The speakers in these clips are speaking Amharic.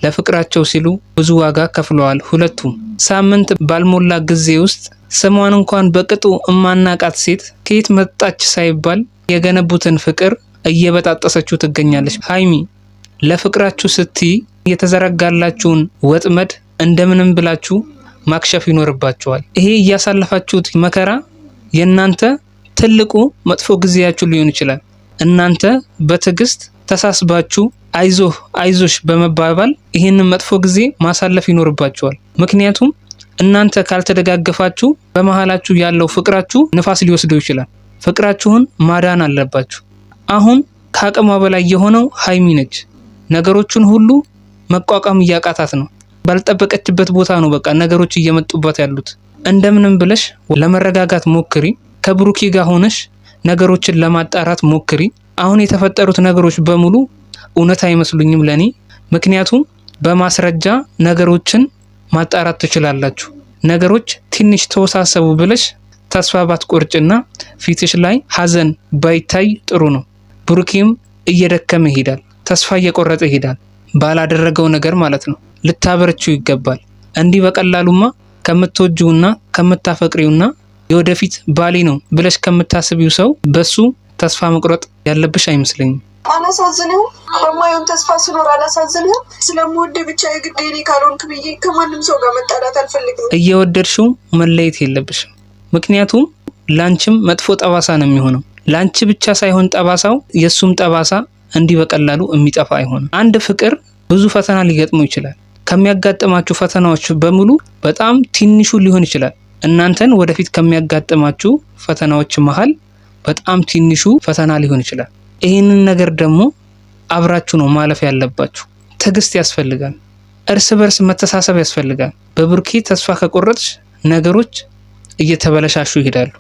ለፍቅራቸው ሲሉ ብዙ ዋጋ ከፍለዋል ሁለቱም። ሳምንት ባልሞላ ጊዜ ውስጥ ስሟን እንኳን በቅጡ እማናቃት ሴት ከየት መጣች ሳይባል የገነቡትን ፍቅር እየበጣጠሰችው ትገኛለች። ሃይሚ ለፍቅራችሁ ስትይ የተዘረጋላችሁን ወጥመድ እንደምንም ብላችሁ ማክሸፍ ይኖርባችኋል። ይሄ እያሳለፋችሁት መከራ የናንተ ትልቁ መጥፎ ጊዜያችሁ ሊሆን ይችላል። እናንተ በትዕግስት ተሳስባችሁ አይዞሽ በመባባል ይህንን መጥፎ ጊዜ ማሳለፍ ይኖርባችኋል። ምክንያቱም እናንተ ካልተደጋገፋችሁ በመሃላችሁ ያለው ፍቅራችሁ ንፋስ ሊወስደው ይችላል። ፍቅራችሁን ማዳን አለባችሁ። አሁን ከአቅሟ በላይ የሆነው ሃይሚ ነች። ነገሮችን ሁሉ መቋቋም እያቃታት ነው። ባልጠበቀችበት ቦታ ነው በቃ ነገሮች እየመጡባት ያሉት። እንደምንም ብለሽ ለመረጋጋት ሞክሪ። ከብሩኪ ጋር ሆነሽ ነገሮችን ለማጣራት ሞክሪ። አሁን የተፈጠሩት ነገሮች በሙሉ እውነት አይመስሉኝም ለኔ። ምክንያቱም በማስረጃ ነገሮችን ማጣራት ትችላላችሁ። ነገሮች ትንሽ ተወሳሰቡ ብለሽ ተስፋ ባትቆርጭና ፊትሽ ላይ ሐዘን ባይታይ ጥሩ ነው። ብሩኪም እየደከመ ይሄዳል፣ ተስፋ እየቆረጠ ይሄዳል ባላደረገው ነገር ማለት ነው። ልታበረችው ይገባል። እንዲህ በቀላሉማ ከምትወጂውና ከምታፈቅሪውና የወደፊት ባሌ ነው ብለሽ ከምታስቢው ሰው በሱ ተስፋ መቁረጥ ያለብሽ አይመስለኝም። አላሳዝንህም? በማየውን ተስፋ ስኖር አላሳዝንህም? ስለምወድ ብቻ የግዴኔ ካልሆንክ ብዬ ከማንም ሰው ጋር መጣላት አልፈልግም። እየወደድሽው መለየት የለብሽም። ምክንያቱም ላንቺም መጥፎ ጠባሳ ነው የሚሆነው። ላንቺ ብቻ ሳይሆን ጠባሳው የሱም ጠባሳ እንዲህ በቀላሉ የሚጠፋ አይሆንም። አንድ ፍቅር ብዙ ፈተና ሊገጥመው ይችላል። ከሚያጋጥማችሁ ፈተናዎች በሙሉ በጣም ትንሹ ሊሆን ይችላል። እናንተን ወደፊት ከሚያጋጥማችሁ ፈተናዎች መሃል በጣም ትንሹ ፈተና ሊሆን ይችላል። ይህንን ነገር ደግሞ አብራችሁ ነው ማለፍ ያለባችሁ። ትዕግስት ያስፈልጋል። እርስ በርስ መተሳሰብ ያስፈልጋል። በብሩኬ ተስፋ ከቆረጥሽ ነገሮች እየተበለሻሹ ይሄዳሉ።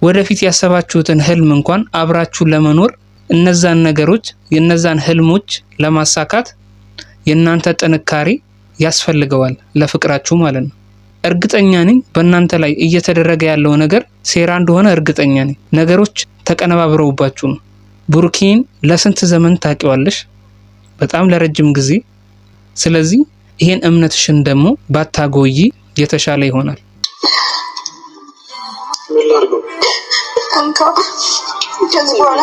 ወደፊት ያሰባችሁትን ህልም እንኳን አብራችሁ ለመኖር እነዛን ነገሮች የነዛን ህልሞች ለማሳካት የናንተ ጥንካሬ ያስፈልገዋል ለፍቅራችሁ ማለት ነው። እርግጠኛ ነኝ በእናንተ ላይ እየተደረገ ያለው ነገር ሴራ እንደሆነ እርግጠኛ ነኝ። ነገሮች ተቀነባብረውባችሁ ነው። ብሩኬን ለስንት ዘመን ታውቂዋለሽ? በጣም ለረጅም ጊዜ። ስለዚህ ይሄን እምነትሽን ደግሞ ባታጎይ የተሻለ ይሆናል። ከዚህ በኋላ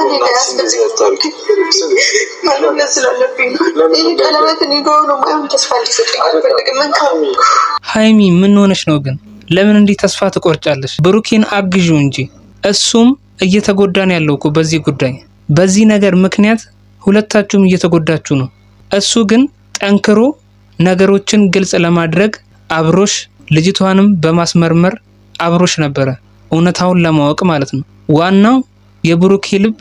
ሃይሚ ምን ሆነሽ ነው ግን? ለምን እንዲህ ተስፋ ትቆርጫለሽ? ብሩኬን አግዡ እንጂ። እሱም እየተጎዳን ያለው እኮ በዚህ ጉዳይ፣ በዚህ ነገር ምክንያት ሁለታችሁም እየተጎዳችሁ ነው። እሱ ግን ጠንክሮ ነገሮችን ግልጽ ለማድረግ አብሮሽ ልጅቷንም በማስመርመር አብሮሽ ነበረ፣ እውነታውን ለማወቅ ማለት ነው። ዋናው የብሩኬ ልብ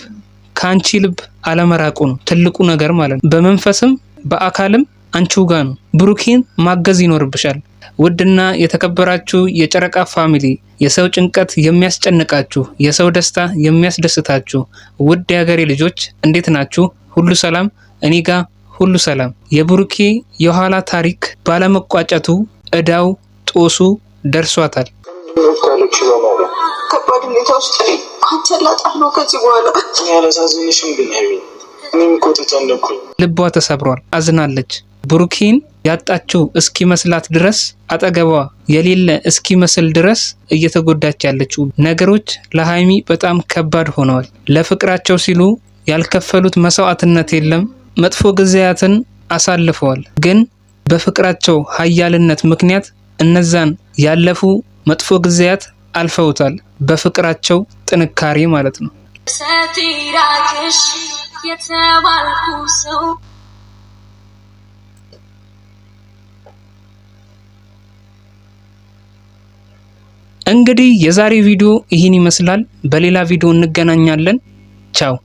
ከአንቺ ልብ አለመራቁ ነው ትልቁ ነገር ማለት ነው። በመንፈስም በአካልም አንቺው ጋር ነው። ብሩኬን ማገዝ ይኖርብሻል። ውድና የተከበራችሁ የጨረቃ ፋሚሊ፣ የሰው ጭንቀት የሚያስጨንቃችሁ፣ የሰው ደስታ የሚያስደስታችሁ ውድ የሀገሬ ልጆች እንዴት ናችሁ? ሁሉ ሰላም? እኔ ጋር ሁሉ ሰላም። የብሩኬ የኋላ ታሪክ ባለመቋጨቱ እዳው ጦሱ ደርሷታል። ከባድ ሁኔታ ውስጥ አንተ ላጣህ ነው። ከዚህ በኋላ ያላሳዝንሽም ግን እኔም እኮ ተጨነኩኝ። ልቧ ተሰብሯል፣ አዝናለች። ብሩኬን ያጣችው እስኪመስላት ድረስ አጠገቧ የሌለ እስኪመስል ድረስ እየተጎዳች ያለችው ነገሮች ለሃይሚ በጣም ከባድ ሆነዋል። ለፍቅራቸው ሲሉ ያልከፈሉት መስዋዕትነት የለም። መጥፎ ጊዜያትን አሳልፈዋል። ግን በፍቅራቸው ኃያልነት ምክንያት እነዛን ያለፉ መጥፎ ጊዜያት አልፈውታል። በፍቅራቸው ጥንካሬ ማለት ነው። እንግዲህ የዛሬ ቪዲዮ ይህን ይመስላል። በሌላ ቪዲዮ እንገናኛለን። ቻው።